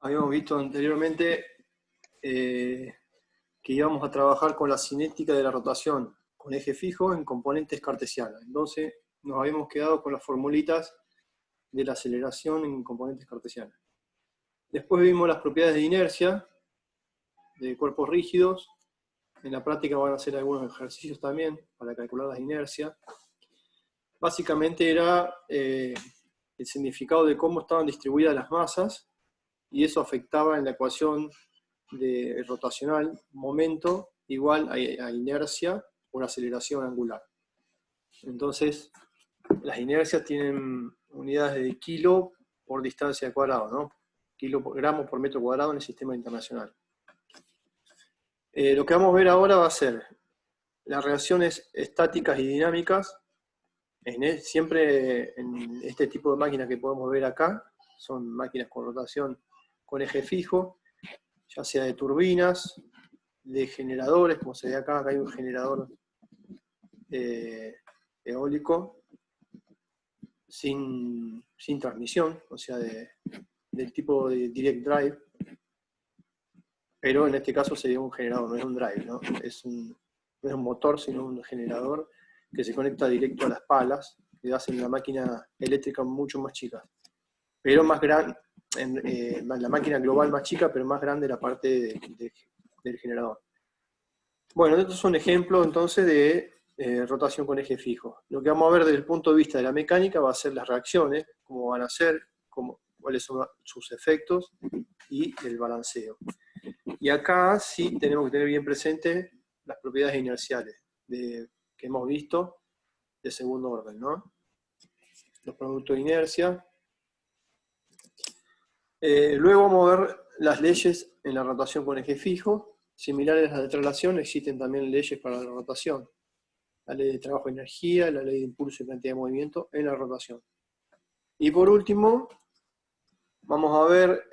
Habíamos visto anteriormente que íbamos a trabajar con la cinética de la rotación con eje fijo en componentes cartesianos. Entonces nos habíamos quedado con las formulitas de la aceleración en componentes cartesianos. Después vimos las propiedades de inercia de cuerpos rígidos. En la práctica van a hacer algunos ejercicios también para calcular las inercias. Básicamente era el significado de cómo estaban distribuidas las masas, y eso afectaba en la ecuación de rotacional momento igual a inercia por aceleración angular. Entonces, las inercias tienen unidades de kilo por distancia al cuadrado, ¿no? Kilogramos por metro cuadrado en el sistema internacional. Lo que vamos a ver ahora va a ser las reacciones estáticas y dinámicas, siempre en este tipo de máquinas que podemos ver acá. Son máquinas con rotación con eje fijo, ya sea de turbinas, de generadores, como se ve acá hay un generador eólico sin transmisión, o sea, del tipo de direct drive, pero en este caso sería un generador, no es un drive, ¿no? No es un motor, sino un generador que se conecta directo a las palas, que hacen la máquina eléctrica mucho más chica, pero más grande, la máquina global más chica, pero más grande la parte del generador. Bueno, estos son ejemplos entonces de rotación con eje fijo. Lo que vamos a ver desde el punto de vista de la mecánica va a ser las reacciones, cómo van a ser, cuáles son sus efectos y el balanceo. Y acá sí tenemos que tener bien presente las propiedades inerciales que hemos visto de segundo orden, ¿no? Los productos de inercia. Luego vamos a ver las leyes en la rotación con eje fijo. Similares a las de traslación, existen también leyes para la rotación. La ley de trabajo de energía, la ley de impulso y cantidad de movimiento en la rotación. Y por último, vamos a ver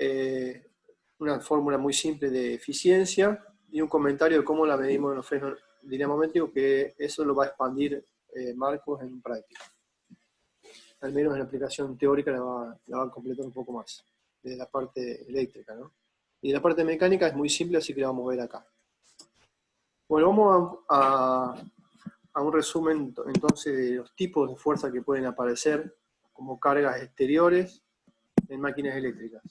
una fórmula muy simple de eficiencia y un comentario de cómo la medimos en los frenos dinamométricos, que eso lo va a expandir Marcos en práctica. Al menos en la aplicación teórica la va a completar un poco más, de la parte eléctrica, ¿no? Y la parte mecánica es muy simple, así que la vamos a ver acá. Bueno, vamos a un resumen entonces de los tipos de fuerza que pueden aparecer como cargas exteriores en máquinas eléctricas.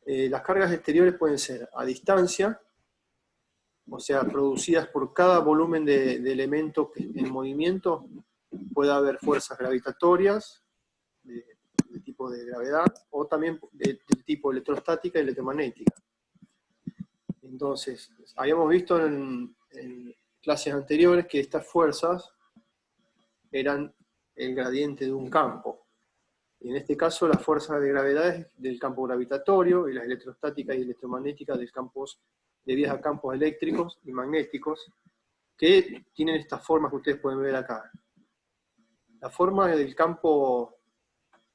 Las cargas exteriores pueden ser a distancia, o sea, producidas por cada volumen de elementos en movimiento. Puede haber fuerzas gravitatorias, de tipo de gravedad, o también de tipo electrostática y electromagnética. Entonces, habíamos visto en clases anteriores que estas fuerzas eran el gradiente de un campo. Y en este caso, las fuerzas de gravedad es del campo gravitatorio, y las electrostáticas y electromagnéticas debidas a campos eléctricos y magnéticos, que tienen estas formas que ustedes pueden ver acá. La forma del campo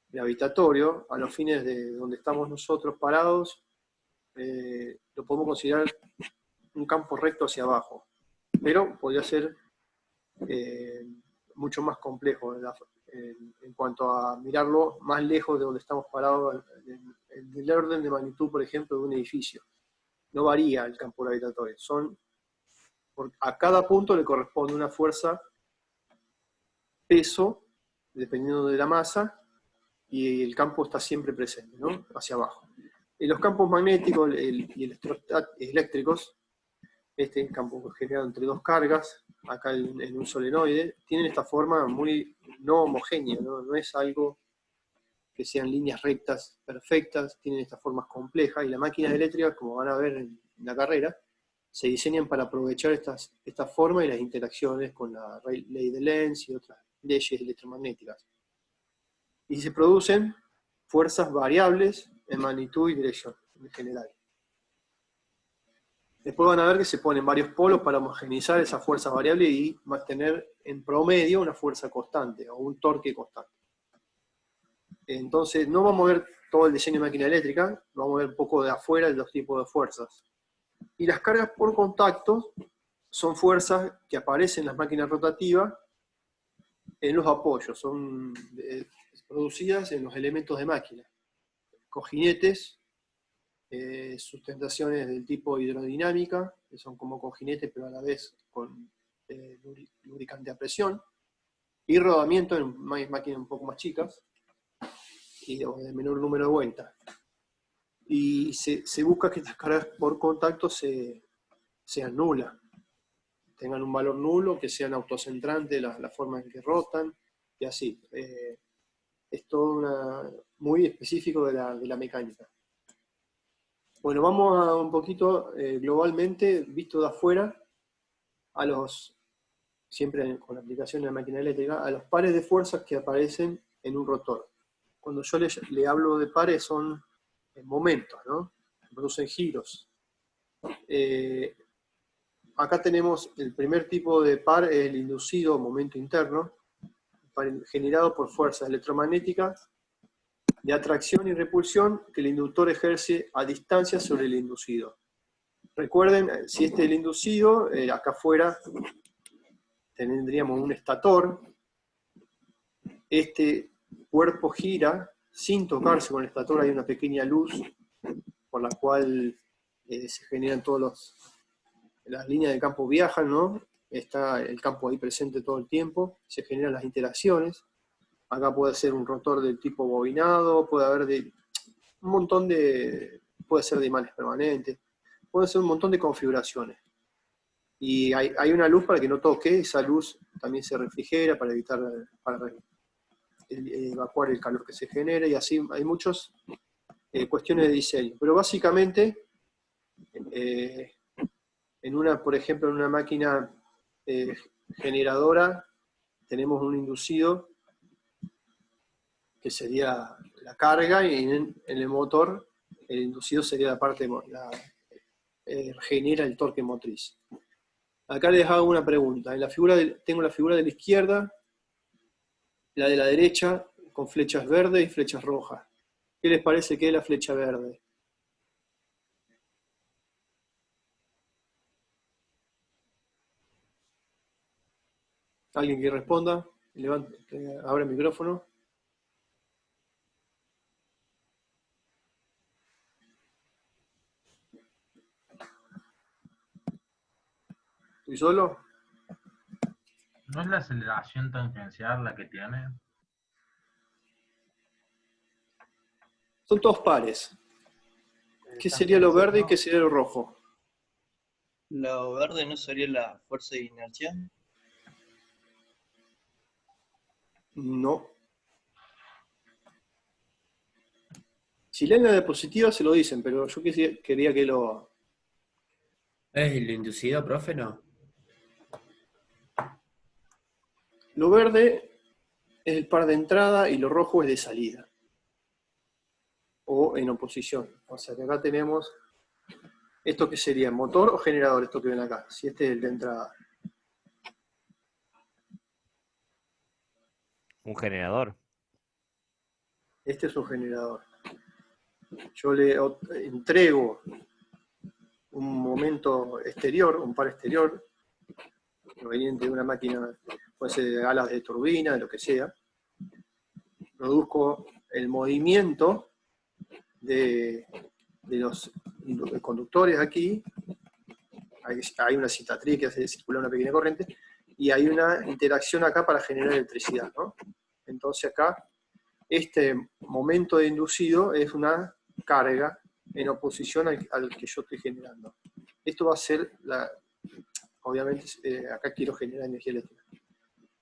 gravitatorio, a los fines de donde estamos nosotros parados, lo podemos considerar un campo recto hacia abajo, pero podría ser mucho más complejo en cuanto a mirarlo más lejos de donde estamos parados, del orden de magnitud, por ejemplo, de un edificio. No varía el campo gravitatorio, a cada punto le corresponde una fuerza, peso, dependiendo de la masa, y el campo está siempre presente, ¿no? Hacia abajo. En los campos magnéticos y eléctricos, este campo generado entre dos cargas, acá en un solenoide, tienen esta forma muy no homogénea, no es algo que sean líneas rectas perfectas, tienen estas formas complejas, y las máquinas eléctricas, como van a ver en la carrera, se diseñan para aprovechar estas formas y las interacciones con la ley de Lenz y otras leyes electromagnéticas. Y se producen fuerzas variables en magnitud y dirección, en general. Después van a ver que se ponen varios polos para homogeneizar esas fuerzas variables y mantener en promedio una fuerza constante o un torque constante. Entonces, no vamos a ver todo el diseño de máquina eléctrica, vamos a ver un poco de afuera de los tipos de fuerzas. Y las cargas por contacto son fuerzas que aparecen en las máquinas rotativas en los apoyos, son producidas en los elementos de máquina. Cojinetes sustentaciones del tipo hidrodinámica, que son como con jinetes, pero a la vez con lubricante a presión, y rodamiento en máquinas un poco más chicas, y de menor número de vueltas. Y se busca que estas cargas por contacto sean nulas, tengan un valor nulo, que sean autocentrantes la forma en que rotan, y así. Es todo muy específico de la mecánica. Bueno, vamos a un poquito globalmente, visto de afuera, siempre con la aplicación de la máquina eléctrica, a los pares de fuerzas que aparecen en un rotor. Cuando yo le hablo de pares son momentos, ¿no? Producen giros. Acá tenemos el primer tipo de par, el inducido momento interno, generado por fuerzas electromagnéticas de atracción y repulsión que el inductor ejerce a distancia sobre el inducido. Recuerden, si este es el inducido, acá afuera tendríamos un estator. Este cuerpo gira sin tocarse con el estator, hay una pequeña luz por la cual se generan las líneas de campo viajan, ¿no? Está el campo ahí presente todo el tiempo, se generan las interacciones. Acá puede ser un rotor del tipo bobinado, puede haber un montón puede ser de imanes permanentes, puede ser un montón de configuraciones. Y hay una luz para que no toque, esa luz también se refrigera para evacuar el calor que se genera, y así hay muchas cuestiones de diseño. Pero básicamente, por ejemplo, en una máquina generadora, tenemos un inducido que sería la carga, y en el motor el inducido sería la parte genera el torque motriz. Acá les hago una pregunta. Tengo la figura de la izquierda, la de la derecha, con flechas verdes y flechas rojas. ¿Qué les parece que es la flecha verde? ¿Alguien que responda? Abre el micrófono. ¿Estoy solo? ¿No es la aceleración tangencial la que tiene? Son todos pares. ¿Qué sería lo verde y qué sería lo rojo? Lo verde no sería la fuerza de inercia. No. Si leen la diapositiva se lo dicen, pero yo quería que lo... ¿Es el inducido, profe? No. Lo verde es el par de entrada y lo rojo es de salida. O en oposición. O sea que acá tenemos... ¿Esto qué sería? ¿Motor o generador? Esto que ven acá. Si este es el de entrada. Un generador. Este es un generador. Yo le entrego un momento exterior, un par exterior, proveniente de una máquina, puede ser de alas de turbina, de lo que sea. Produzco el movimiento de los conductores aquí. Hay una citatriz que hace circular una pequeña corriente, y hay una interacción acá para generar electricidad, ¿no? Entonces acá, este momento de inducido es una carga en oposición al que yo estoy generando. Esto va a ser, obviamente, acá quiero generar energía eléctrica.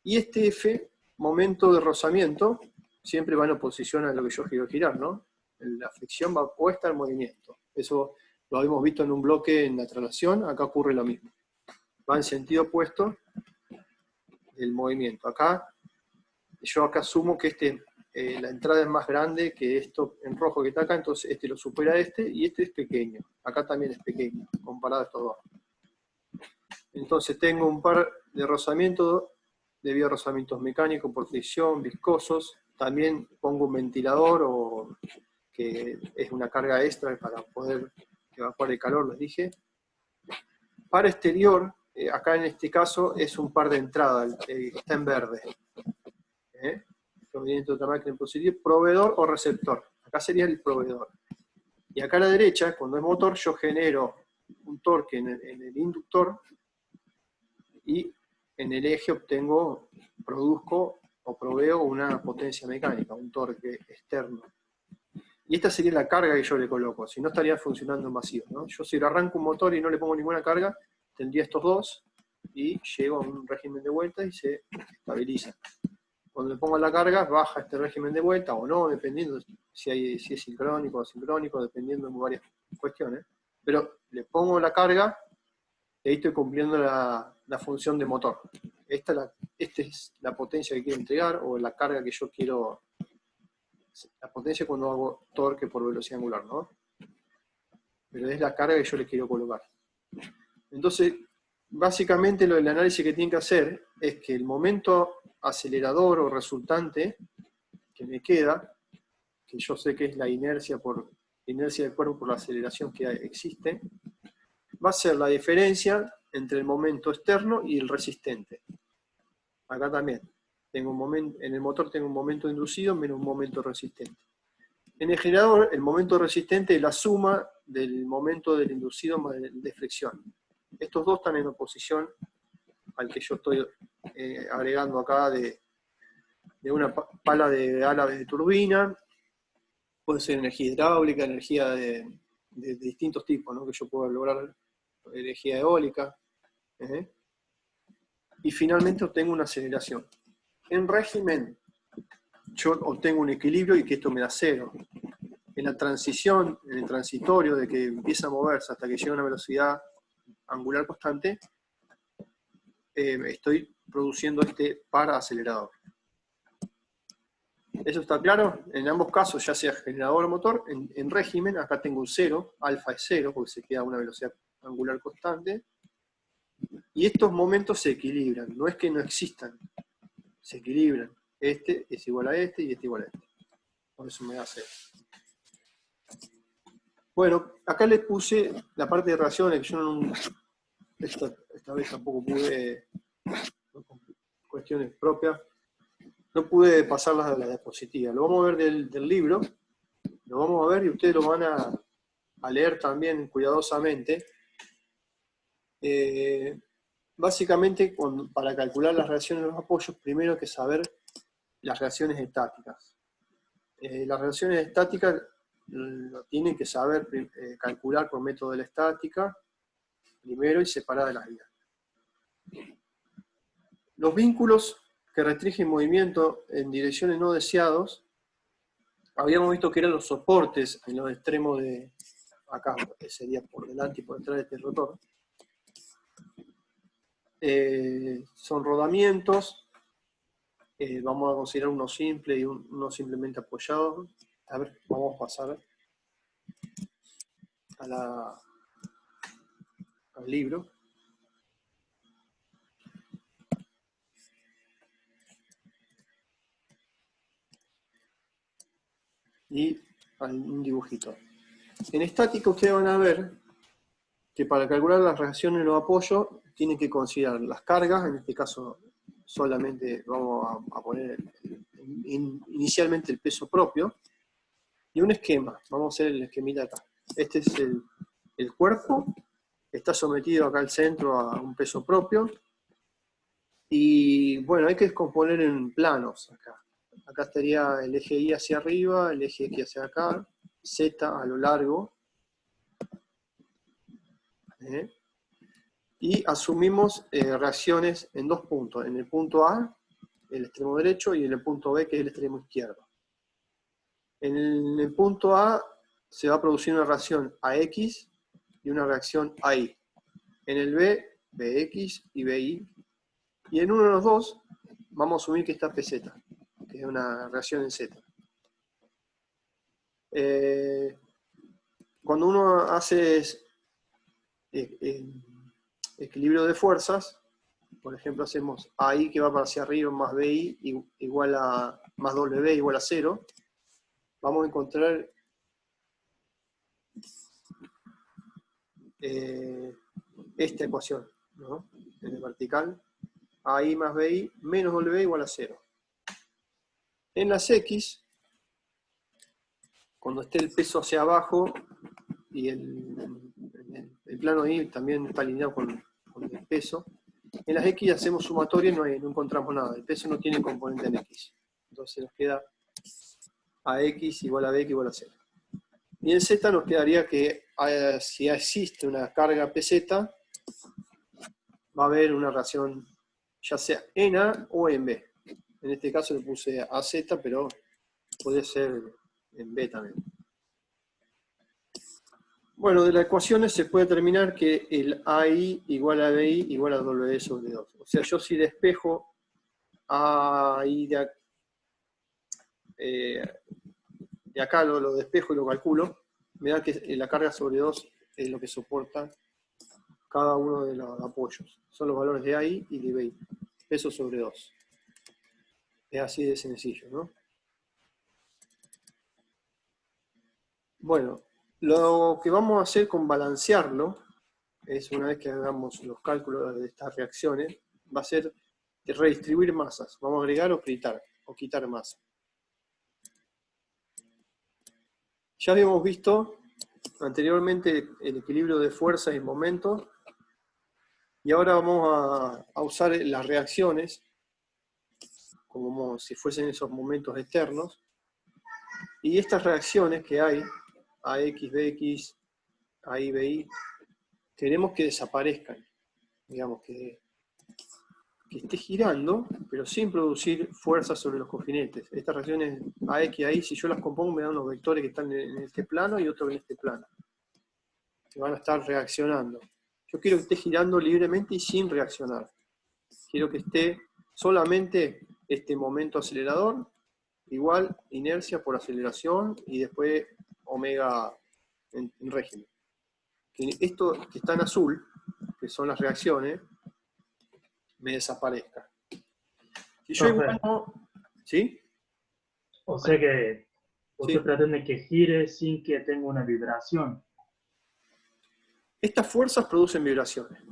Y este F, momento de rozamiento, siempre va en oposición a lo que yo quiero girar, ¿no? La fricción va opuesta al movimiento. Eso lo habíamos visto en un bloque en la traslación, acá ocurre lo mismo. Va en sentido opuesto del movimiento. Yo acá asumo que la entrada es más grande que esto en rojo que está acá, entonces este lo supera y este es pequeño. Acá también es pequeño, comparado a estos dos. Entonces tengo un par de rozamientos, debido a rozamientos mecánicos por fricción, viscosos. También pongo un ventilador, que es una carga extra para poder evacuar el calor, les dije. Par exterior, acá en este caso es un par de entrada, está en verde. Proveniente de otra máquina en positivo, proveedor o receptor. Acá sería el proveedor. Y acá a la derecha, cuando es motor, yo genero un torque en el inductor y en el eje produzco o proveo una potencia mecánica, un torque externo. Y esta sería la carga que yo le coloco, si no estaría funcionando en vacío, ¿no? Yo si le arranco un motor y no le pongo ninguna carga, tendría estos dos y llego a un régimen de vuelta y se estabiliza. Cuando le pongo la carga, baja este régimen de vuelta o no, dependiendo si es sincrónico o asincrónico, dependiendo de varias cuestiones. Pero le pongo la carga y ahí estoy cumpliendo la función de motor. Esta es la potencia que quiero entregar o la carga que yo quiero. La potencia cuando hago torque por velocidad angular, ¿no? Pero es la carga que yo le quiero colocar. Entonces, básicamente el análisis que tienen que hacer es que el momento acelerador o resultante que me queda, que yo sé que es la inercia del cuerpo por la aceleración que existe, va a ser la diferencia entre el momento externo y el resistente. Acá también. En el motor tengo un momento inducido menos un momento resistente. En el generador, el momento resistente es la suma del momento del inducido más el de fricción. Estos dos están en oposición al que yo estoy agregando acá de una pala de ala de turbina. Puede ser energía hidráulica, energía de distintos tipos, ¿no? Que yo puedo lograr, energía eólica. Y finalmente obtengo una aceleración. En régimen, yo obtengo un equilibrio y que esto me da cero. En la transición, en el transitorio de que empieza a moverse hasta que llega a una velocidad angular constante, estoy produciendo este par acelerador. ¿Eso está claro? En ambos casos, ya sea generador o motor, en régimen, acá tengo un 0, alfa es 0, porque se queda a una velocidad angular constante, y estos momentos se equilibran, no es que no existan, se equilibran. Este es igual a este y este igual a este. Por eso me da 0. Bueno, acá les puse la parte de reacciones, que yo no, esta vez tampoco pude, cuestiones propias, no pude pasarlas a la diapositiva. Lo vamos a ver del libro, lo vamos a ver y ustedes lo van a leer también cuidadosamente. Básicamente, para calcular las reacciones de los apoyos, primero hay que saber las reacciones estáticas. Las reacciones estáticas lo tienen que saber calcular por método de la estática, primero, y separar de las vías. Los vínculos que restringen movimiento en direcciones no deseados, habíamos visto que eran los soportes en los extremos de acá, que sería por delante y por detrás de este rotor. Son rodamientos, vamos a considerar uno simple y uno simplemente apoyado. A ver, vamos a pasar al libro. Y un dibujito. En estático ustedes van a ver que para calcular las reacciones de los apoyos tienen que considerar las cargas, en este caso solamente vamos a poner inicialmente el peso propio, y un esquema, vamos a hacer el esquemita acá. Este es el cuerpo, está sometido acá al centro a un peso propio, y bueno, hay que descomponer en planos acá. Acá estaría el eje Y hacia arriba, el eje X hacia acá, Z a lo largo. Y asumimos reacciones en dos puntos. En el punto A, el extremo derecho, y en el punto B, que es el extremo izquierdo. En el punto A se va a producir una reacción AX y una reacción AI. En el B, BX y BY. Y en uno de los dos, vamos a asumir que está PZ, que es una reacción en Z. Cuando uno hace equilibrio de fuerzas, por ejemplo hacemos AI que va para hacia arriba más BI igual a más W igual a 0, vamos a encontrar esta ecuación, ¿no? En el vertical, AI más BI menos W igual a 0. En las X, cuando esté el peso hacia abajo, y el plano Y también está alineado con el peso. En las X hacemos sumatorias y no encontramos nada. El peso no tiene componente en X. Entonces nos queda AX igual a BX igual a Z. Y en Z nos quedaría que si existe una carga PZ, va a haber una reacción ya sea en A o en B. En este caso le puse AZ, pero puede ser en B también. Bueno, de las ecuaciones se puede determinar que el AI igual a BI igual a W sobre 2. O sea, yo si despejo AI de acá, lo despejo y lo calculo, me da que la carga sobre 2 es lo que soporta cada uno de los apoyos. Son los valores de AI y de BI. Peso sobre 2. Es así de sencillo, ¿no? Bueno, lo que vamos a hacer con balancearlo es, una vez que hagamos los cálculos de estas reacciones, va a ser de redistribuir masas. Vamos a agregar o quitar masa. Ya habíamos visto anteriormente el equilibrio de fuerzas y momentos, y ahora vamos a usar las reacciones como si fuesen esos momentos externos, y estas reacciones que hay, AX, BX, AI, BI, queremos que desaparezcan, digamos, que esté girando, pero sin producir fuerza sobre los cojinetes. Estas reacciones AX y AI, si yo las compongo, me dan unos vectores que están en este plano y otros en este plano, que van a estar reaccionando. Yo quiero que esté girando libremente y sin reaccionar. Quiero que esté solamente este momento acelerador, igual inercia por aceleración, y después omega en régimen. Que esto que está en azul, que son las reacciones, me desaparezca. Si yo igual no... ¿Sí? O sea que usted Sí. pretende que gire sin que tenga una vibración. Estas fuerzas producen vibraciones.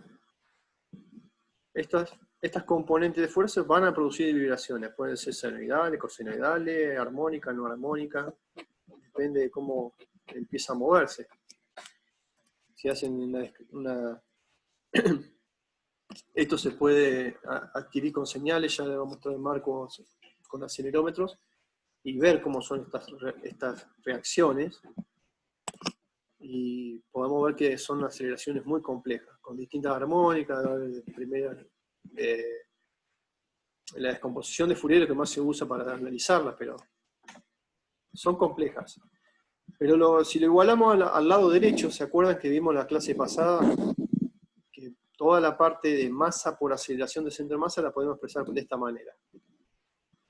Estas componentes de fuerzas van a producir vibraciones. Pueden ser senoidales, cosenoidales, armónicas, no armónicas. Depende de cómo empieza a moverse. Si hacen una esto se puede adquirir con señales, ya le vamos a mostrar en Marco con acelerómetros, y ver cómo son estas reacciones. Y podemos ver que son aceleraciones muy complejas, con distintas armónicas. La descomposición de Fourier es lo que más se usa para analizarlas, pero son complejas. Pero si lo igualamos al lado derecho, ¿se acuerdan que vimos en la clase pasada? Que toda la parte de masa por aceleración de centro de masa la podemos expresar de esta manera.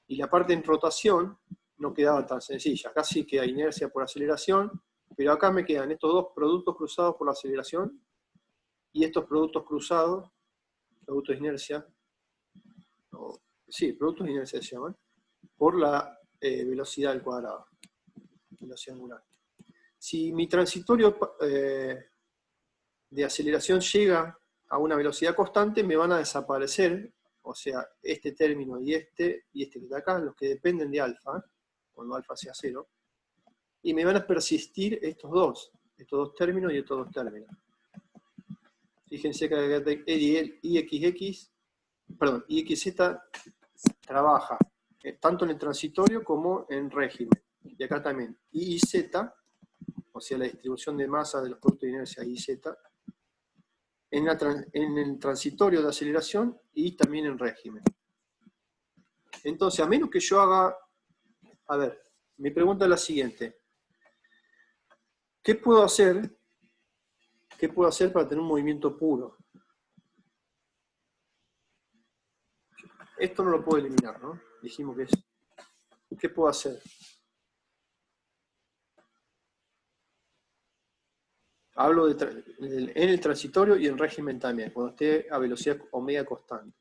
Y la parte en rotación no quedaba tan sencilla. Acá sí queda inercia por aceleración, pero acá me quedan estos dos productos cruzados por la aceleración y estos productos cruzados, productos de inercia, productos de inercia se llaman, por la velocidad al cuadrado, velocidad angular. Si mi transitorio de aceleración llega a una velocidad constante, me van a desaparecer, o sea, este término y este que está acá, los que dependen de alfa, cuando alfa sea 0, y me van a persistir estos dos términos y estos dos términos. Fíjense que el IXZ trabaja tanto en el transitorio como en régimen. Y acá también, IZ, o sea, la distribución de masa de los productos de inercia IZ, en el transitorio de aceleración y también en régimen. Entonces, a menos que yo haga... A ver, mi pregunta es la siguiente. ¿Qué puedo hacer para tener un movimiento puro? Esto no lo puedo eliminar, ¿no? Dijimos que es... ¿Qué puedo hacer? Hablo en el transitorio y en régimen también, cuando esté a velocidad omega constante.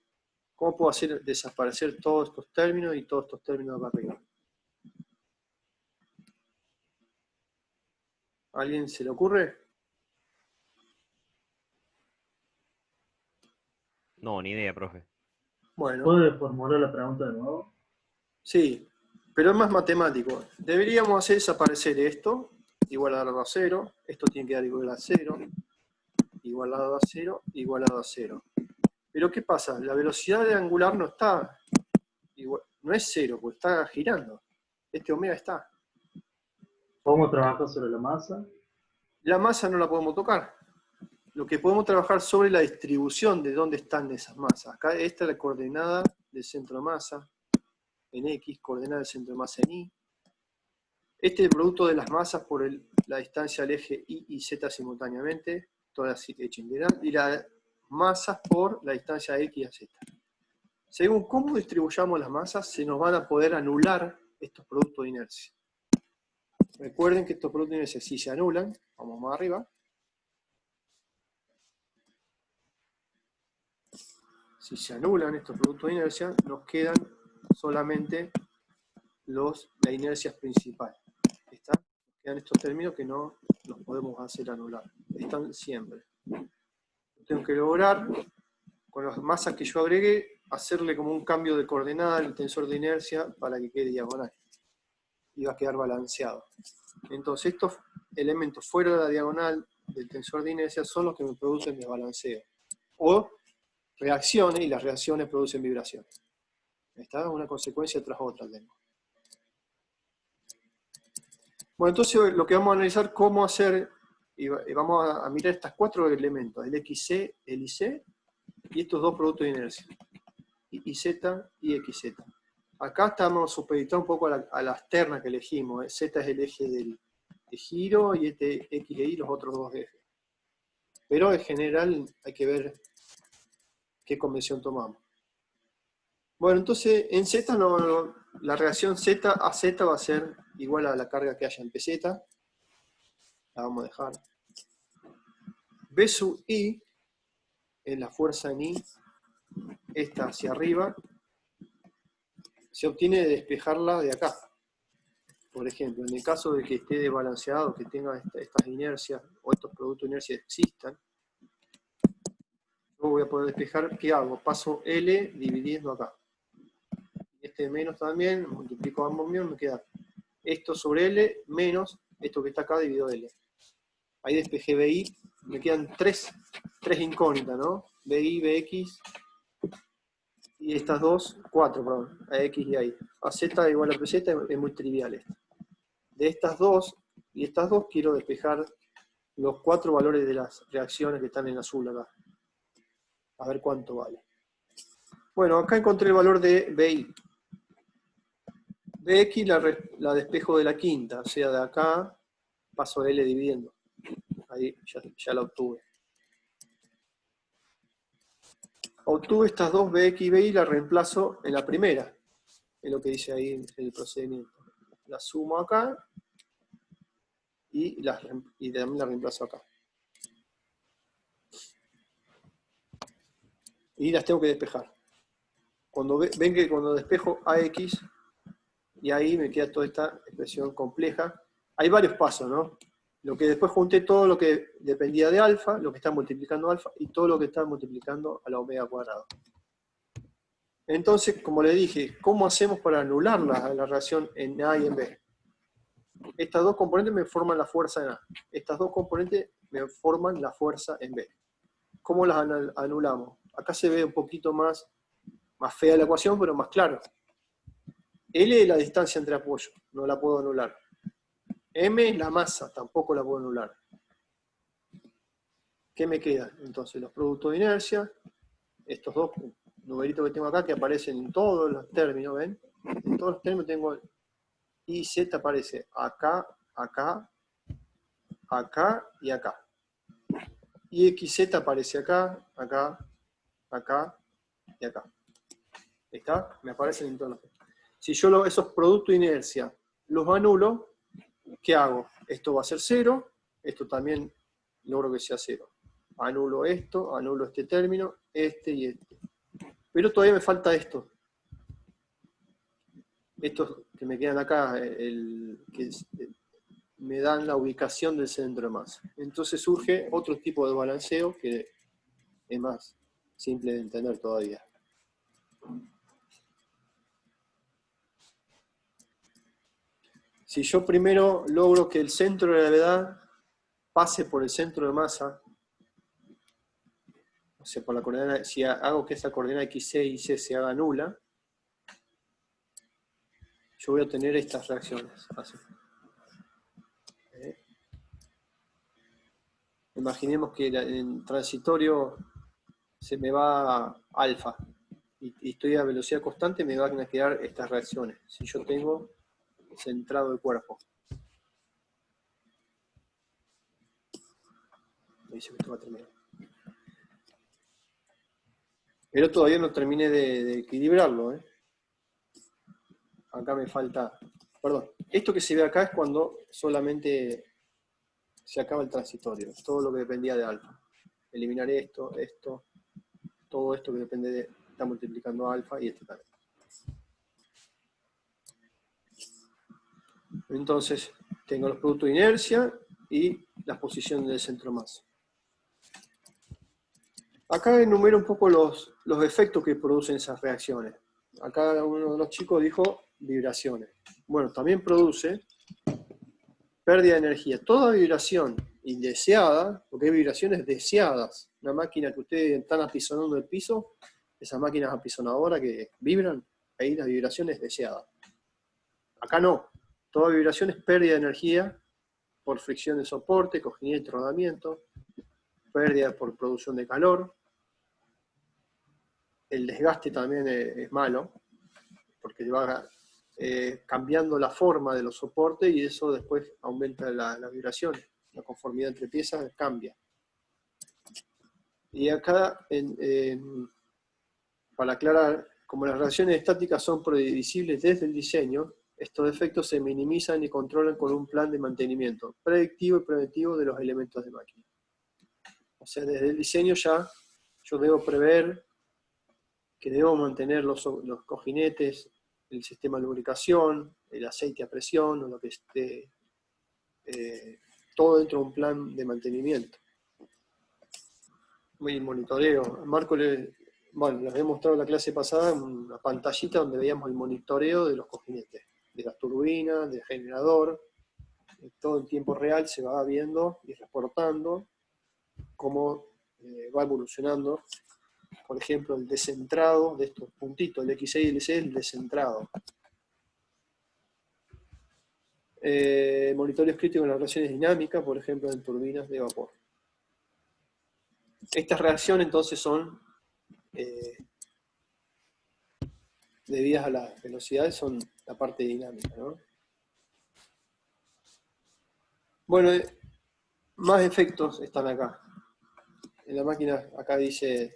¿Cómo puedo hacer desaparecer todos estos términos y todos estos términos acá arriba? ¿A alguien se le ocurre? No, ni idea, profe. Bueno, ¿Puede formular la pregunta de nuevo? sí, pero es más matemático. Deberíamos hacer desaparecer esto igualado a 0, esto tiene que dar igual a 0, igualado a 0, igualado a 0. Pero ¿qué pasa? La velocidad de angular no está igual, no es 0, porque está girando. Este omega está. ¿Cómo trabaja sobre la masa? La masa no la podemos tocar. Lo que podemos trabajar sobre la distribución de dónde están esas masas. Acá esta es la coordenada del centro de masa en X, coordenada del centro de masa en Y. Este es el producto de las masas por la distancia al eje Y y Z simultáneamente, todas hecha integral, y las masas por la distancia X a Z. Según cómo distribuyamos las masas, se nos van a poder anular estos productos de inercia. Recuerden que estos productos de inercia, si se anulan, vamos más arriba, si se anulan estos productos de inercia, nos quedan solamente la inercia principal. ¿Está? Nos quedan estos términos que no los podemos hacer anular. Están siempre. Tengo que lograr, con las masas que yo agregué, hacerle como un cambio de coordenada al tensor de inercia para que quede diagonal. Y va a quedar balanceado. Entonces estos elementos fuera de la diagonal del tensor de inercia son los que me producen desbalanceo. O reacciones, y las reacciones producen vibraciones. ¿Está? Una consecuencia tras otra tengo. Bueno, entonces lo que vamos a analizar cómo hacer, y vamos a mirar estas 4 elementos, el XC, el IC, y estos dos productos de inercia, IZ y XZ. Acá estamos supeditados un poco a las ternas que elegimos. Z es el eje de giro, y este X y Y los otros dos ejes. Pero en general hay que ver qué convención tomamos. Bueno, entonces en Z la reacción Z a Z va a ser igual a la carga que haya en PZ. La vamos a dejar. B sub I es la fuerza en I, esta hacia arriba, se obtiene de despejarla de acá. Por ejemplo, en el caso de que esté desbalanceado, que tenga estas inercias, o estos productos de inercia existan, yo voy a poder despejar, ¿qué hago? Paso L dividiendo acá. Este menos también, multiplico ambos míos, me queda esto sobre L menos esto que está acá dividido L. Ahí despejé BI, me quedan tres incógnitas, ¿no? BI, BX, y estas dos, 4, perdón, AX y AY. AZ igual a PZ es muy trivial esto. De estas dos y estas dos quiero despejar los 4 valores de las reacciones que están en azul acá. A ver cuánto vale. Bueno, acá encontré el valor de BI. BX la despejo de la quinta, o sea, de acá paso L dividiendo. Ahí ya la obtuve. Obtuve estas dos BX y BI y la reemplazo en la primera. Es lo que dice ahí en el procedimiento. La sumo acá y también la reemplazo acá. Y las tengo que despejar. Ven que cuando despejo AX, y ahí me queda toda esta expresión compleja. Hay varios pasos, ¿no? Lo que después junté todo lo que dependía de alfa, lo que está multiplicando alfa, y todo lo que está multiplicando a la omega cuadrado. Entonces, como le dije, ¿cómo hacemos para anular la relación en A y en B? Estas dos componentes me forman la fuerza en A. Estas dos componentes me forman la fuerza en B. ¿Cómo las anulamos? Acá se ve un poquito más fea la ecuación, pero más claro. L es la distancia entre apoyos, no la puedo anular. M es la masa, tampoco la puedo anular. ¿Qué me queda? Entonces los productos de inercia, estos dos numeritos que tengo acá que aparecen en todos los términos, ¿ven? En todos los términos tengo IZ aparece acá, acá, acá y acá. Y XZ aparece acá, acá, acá y acá. ¿Está? Me aparecen en todos los términos. Si yo esos productos de inercia los anulo, ¿qué hago? Esto va a ser 0, esto también logro que sea 0. Anulo esto, anulo este término, este y este. Pero todavía me falta esto. Estos que me quedan acá, me dan la ubicación del centro de masa. Entonces surge otro tipo de balanceo que es más simple de entender todavía. Si yo primero logro que el centro de gravedad pase por el centro de masa, o sea, por la coordenada, si hago que esa coordenada XC y C se haga nula, yo voy a obtener estas reacciones. Así. Imaginemos que en transitorio se me va alfa y estoy a velocidad constante, me van a quedar estas reacciones. Si yo tengo centrado el cuerpo. Me dice que esto va a terminar. Pero todavía no terminé de equilibrarlo. Acá me falta... Perdón, esto que se ve acá es cuando solamente se acaba el transitorio. Todo lo que dependía de alfa. Eliminar esto, todo esto que depende de... Está multiplicando alfa y este también. Entonces, tengo los productos de inercia y las posiciones del centro masa. Acá enumero un poco los efectos que producen esas reacciones. Acá uno de los chicos dijo vibraciones. Bueno, también produce pérdida de energía. Toda vibración indeseada, porque hay vibraciones deseadas. Una máquina que ustedes están apisonando el piso, esas máquinas apisonadoras que vibran, ahí la vibración es deseada. Acá no. Toda vibración es pérdida de energía por fricción de soporte, cojinilla y rodamiento, pérdida por producción de calor. El desgaste también es malo, porque va cambiando la forma de los soportes y eso después aumenta la vibración. La conformidad entre piezas cambia. Y acá, para aclarar, como las reacciones estáticas son previsibles desde el diseño, estos efectos se minimizan y controlan con un plan de mantenimiento predictivo y preventivo de los elementos de máquina. O sea, desde el diseño ya yo debo prever que debo mantener los cojinetes, el sistema de lubricación, el aceite a presión, o lo que esté, todo dentro de un plan de mantenimiento. Muy monitoreo. Marco, bueno, les había mostrado en la clase pasada una pantallita donde veíamos el monitoreo de los cojinetes, de las turbinas, del generador, todo en tiempo real se va viendo y reportando cómo va evolucionando. Por ejemplo, el descentrado de estos puntitos, el X6 y el C, el descentrado. Monitoreos críticos en las reacciones dinámicas, por ejemplo, en turbinas de vapor. Estas reacciones entonces son debidas a las velocidades, son la parte dinámica, ¿no? Bueno, más efectos están acá. En la máquina, acá dice,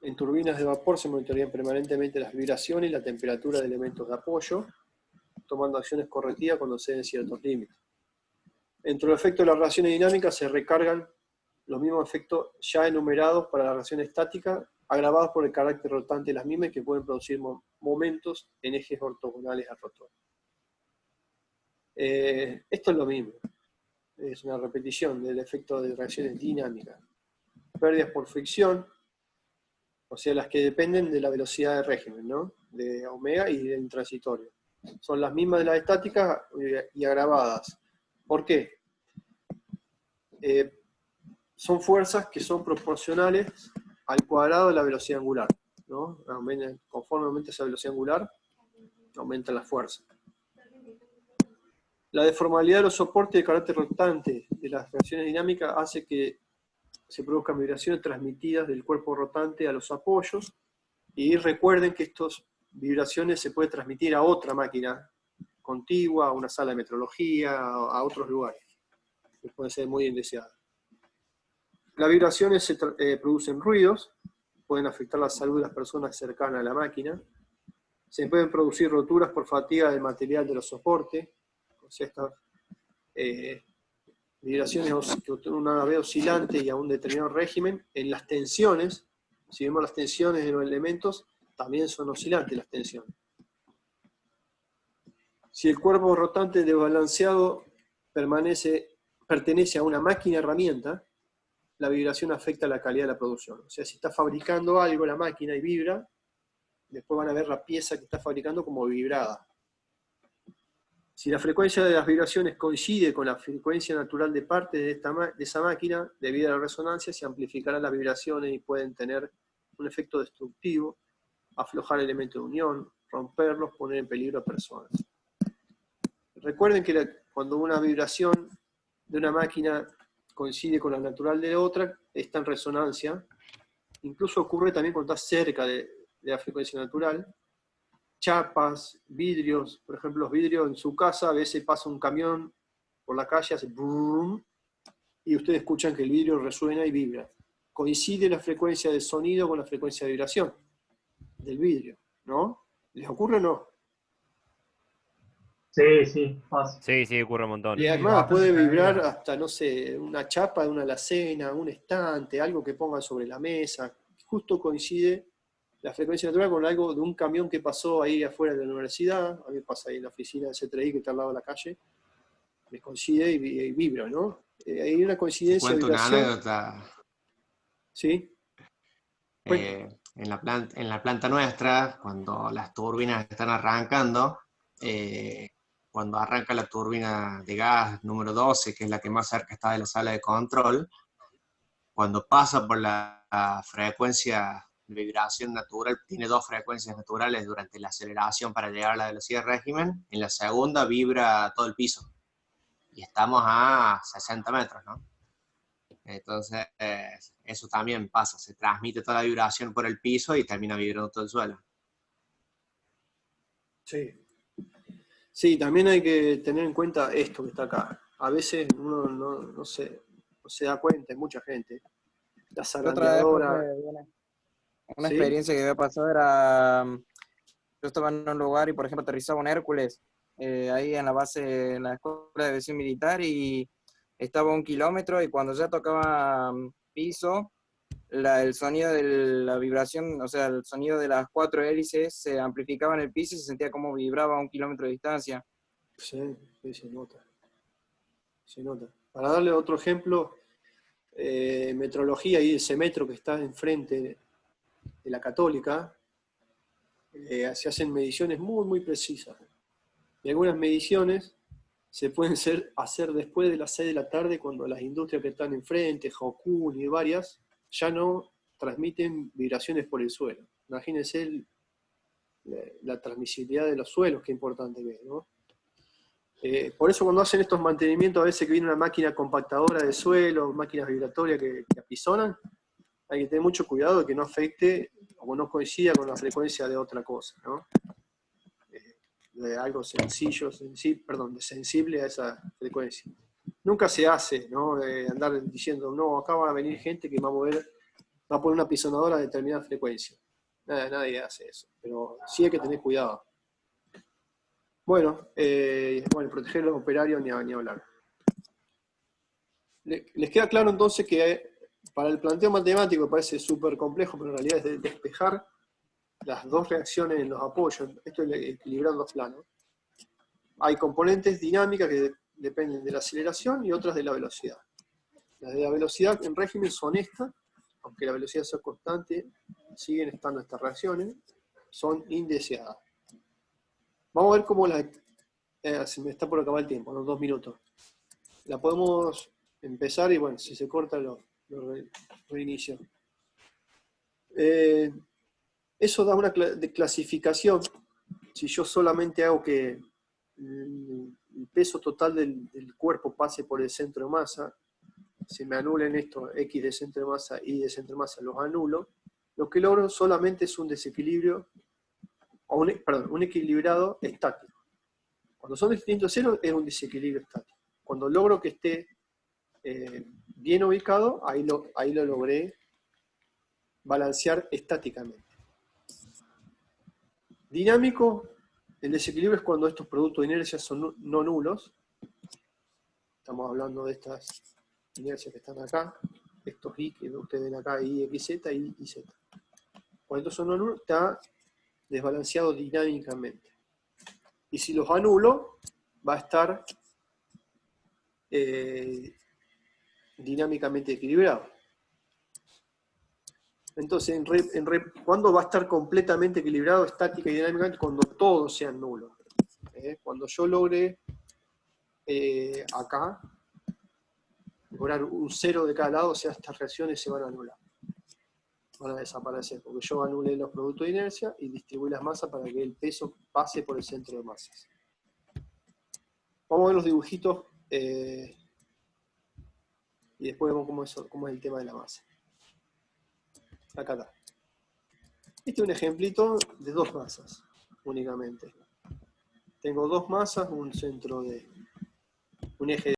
en turbinas de vapor se monitorean permanentemente las vibraciones y la temperatura de elementos de apoyo, tomando acciones correctivas cuando se den ciertos límites. Entre los efectos de las reacciones dinámicas se recargan los mismos efectos ya enumerados para la reacción estática, agravados por el carácter rotante de las mismas que pueden producir momentos en ejes ortogonales al rotor. Esto es lo mismo. Es una repetición del efecto de reacciones dinámicas. Pérdidas por fricción, o sea, las que dependen de la velocidad de régimen, ¿no? De omega y del intransitorio. Son las mismas de las estáticas y agravadas. ¿Por qué? Son fuerzas que son proporcionales al cuadrado de la velocidad angular, ¿no? Conforme aumenta esa velocidad angular, aumenta la fuerza. La deformalidad de los soportes de carácter rotante de las reacciones dinámicas hace que se produzcan vibraciones transmitidas del cuerpo rotante a los apoyos, y recuerden que estas vibraciones se pueden transmitir a otra máquina contigua, a una sala de metrología, a otros lugares, que pueden ser muy indeseadas. Las vibraciones producen ruidos, pueden afectar la salud de las personas cercanas a la máquina, se pueden producir roturas por fatiga del material de los soportes, o sea, estas vibraciones que una vez oscilante y a un determinado régimen, en las tensiones, si vemos las tensiones de los elementos, también son oscilantes las tensiones. Si el cuerpo rotante desbalanceado pertenece a una máquina herramienta, la vibración afecta la calidad de la producción. O sea, si está fabricando algo la máquina y vibra, después van a ver la pieza que está fabricando como vibrada. Si la frecuencia de las vibraciones coincide con la frecuencia natural de parte de esa máquina, debido a la resonancia, se amplificarán las vibraciones y pueden tener un efecto destructivo, aflojar elementos de unión, romperlos, poner en peligro a personas. Recuerden que cuando una vibración de una máquina coincide con la natural de otra, está en resonancia. Incluso ocurre también cuando está cerca de la frecuencia natural. Chapas, vidrios, por ejemplo, los vidrios en su casa, a veces pasa un camión por la calle, hace boom, y ustedes escuchan que el vidrio resuena y vibra. Coincide la frecuencia de sonido con la frecuencia de vibración del vidrio, ¿no? ¿Les ocurre o no? Sí, sí, pasa. Sí, sí, ocurre un montón. Y además puede vibrar hasta, no sé, una chapa de una alacena, un estante, algo que pongan sobre la mesa. Justo coincide la frecuencia natural con algo de un camión que pasó ahí afuera de la universidad. A mí pasa ahí en la oficina de C3I que está al lado de la calle. Me coincide y vibra, ¿no? Hay una Te coincidencia de cuento una vibración. anécdota. ¿Sí? En la planta nuestra, cuando las turbinas están arrancando, cuando arranca la turbina de gas número 12, que es la que más cerca está de la sala de control, cuando pasa por la frecuencia de vibración natural, tiene dos frecuencias naturales durante la aceleración para llegar a la velocidad de régimen, en la segunda vibra todo el piso. Y estamos a 60 metros, ¿no? Entonces, eso también pasa, se transmite toda la vibración por el piso y termina vibrando todo el suelo. Sí. Sí, también hay que tener en cuenta esto que está acá. A veces uno no se da cuenta, hay mucha gente. La Otra vez, profe, zarandeadora. una ¿Sí? experiencia que me pasó era, yo estaba en un lugar y por ejemplo aterrizaba un Hércules, ahí en la base, en la escuela de aviación militar, y estaba a 1 kilómetro y cuando ya tocaba piso, el sonido de la vibración, o sea, el sonido de las 4 hélices se amplificaba en el piso y se sentía como vibraba a 1 kilómetro de distancia. Sí, sí, se nota. Se nota. Para darle otro ejemplo, metrología, y ese metro que está enfrente de la Católica, se hacen mediciones muy, muy precisas. Y algunas mediciones se pueden hacer después de las 6 de la tarde, cuando las industrias que están enfrente, Hokun y varias, ya no transmiten vibraciones por el suelo. Imagínense la transmisibilidad de los suelos, qué importante que es, ¿no? Por eso cuando hacen estos mantenimientos, a veces que viene una máquina compactadora de suelo, máquinas vibratorias que apisonan, hay que tener mucho cuidado de que no afecte o no coincida con la frecuencia de otra cosa, ¿no? De algo sensible a esa frecuencia. Nunca se hace, ¿no? Andar diciendo, no, acá va a venir gente que va a poner una pisonadora a determinada frecuencia. Nadie hace eso, pero sí hay que tener cuidado. Bueno, proteger a los operarios ni hablar. ¿Les queda claro entonces que para el planteo matemático parece súper complejo, pero en realidad es de despejar las dos reacciones en los apoyos? Esto es equilibrar dos planos. Hay componentes dinámicas que dependen de la aceleración y otras de la velocidad. Las de la velocidad en régimen son estas, aunque la velocidad sea constante, siguen estando estas reacciones, son indeseadas. Vamos a ver cómo se me está por acabar el tiempo, unos 2 minutos. La podemos empezar y bueno, si se corta lo reinicio. Eso da una clasificación. Si yo solamente hago que el peso total del cuerpo pase por el centro de masa, se me anulen estos X de centro de masa y de centro de masa, los anulo, lo que logro solamente es un desequilibrio, o un equilibrado estático. Cuando son distintos a cero es un desequilibrio estático. Cuando logro que esté bien ubicado, ahí lo logré balancear estáticamente. Dinámico, el desequilibrio es cuando estos productos de inercia son no nulos. Estamos hablando de estas inercias que están acá, estos I que ustedes ven acá, I, X, Z, Y, Z. Cuando estos son no nulos, está desbalanceado dinámicamente. Y si los anulo, va a estar dinámicamente equilibrado. Entonces, ¿cuándo va a estar completamente equilibrado estática y dinámicamente? Cuando todos sean nulos. Cuando yo logre acá, cobrar un 0 de cada lado, o sea, estas reacciones se van a anular. Van a desaparecer, porque yo anulé los productos de inercia y distribuí las masas para que el peso pase por el centro de masas. Vamos a ver los dibujitos y después vemos cómo es el tema de la masa. Acá está. Este es un ejemplito de 2 masas únicamente. Tengo 2 masas, un centro de un eje